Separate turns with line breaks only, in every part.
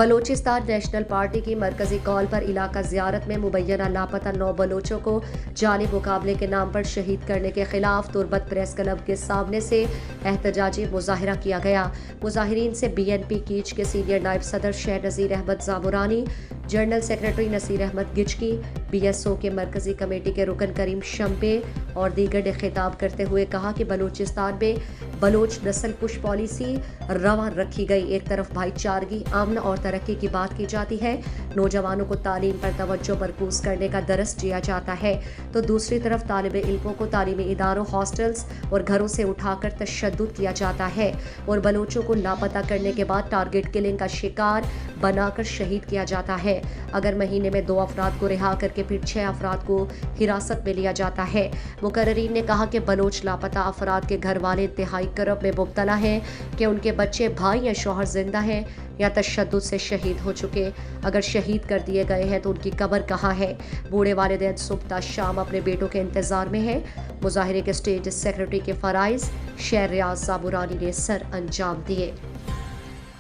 Balochistan national party کی مرکزی کال پر علاقہ زیارت میں مبینہ لاپتہ 9 بلوچوں کو جانی مقابلے کے نام پر شہید کرنے کے خلاف تربت پریس کلب کے سامنے سے احتجاجی مظاہرہ کیا گیا۔ مظاہرین سے BNP کیچ کے سینئر نائب صدر Sher Nazir Ahmed Zamrani, general secretary Naseer Ahmed Gichki, BSO کے مرکزی کمیٹی کے رکن کریم شمپے اور دیگر نے خطاب کرتے ہوئے کہا کہ بلوچستان میں بلوچ نسل کش پالیسی رواں رکھی گئی۔ ایک طرف بھائی چارگی، امن اور ترقی کی بات کی جاتی ہے، نوجوانوں کو تعلیم پر توجہ مرکوز کرنے کا درس دیا جاتا ہے، تو دوسری طرف طالب علموں کو تعلیمی اداروں، ہاسٹلز اور گھروں سے اٹھا کر تشدد کیا جاتا ہے اور بلوچوں کو لاپتہ کرنے کے بعد ٹارگٹ کلنگ کا شکار بنا کر شہید کیا جاتا ہے۔ اگر مہینے میں 2 افراد کو رہا کر کے پھر 6 افراد کو حراست میں لیا جاتا ہے۔ مقررین نے کہا کہ بلوچ لاپتہ افراد کے گھر والے انتہائی کرب میں مبتلا ہیں کہ ان کے بچے، بھائی یا شوہر زندہ ہیں یا تشدد سے شہید ہو چکے۔ اگر شہید کر دیے گئے ہیں تو ان کی قبر کہاں ہے؟ بوڑھے والدین صبح تا شام اپنے بیٹوں کے انتظار میں ہیں۔ مظاہرے کے اسٹیٹ سیکرٹری کے فرائض شیر ریاض زامرانی نے سر انجام دیے۔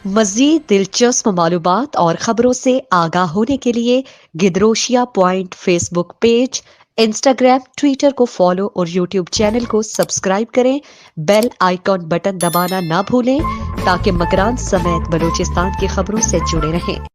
مزید دلچسپ معلومات اور خبروں سے آگاہ ہونے کے لیے Gedrosia point Facebook page, Instagram, Twitter کو فالو اور یوٹیوب چینل کو سبسکرائب کریں۔ بیل آئیکن بٹن دبانا نہ بھولیں تاکہ مکران سمیت بلوچستان کی خبروں سے جڑے رہیں۔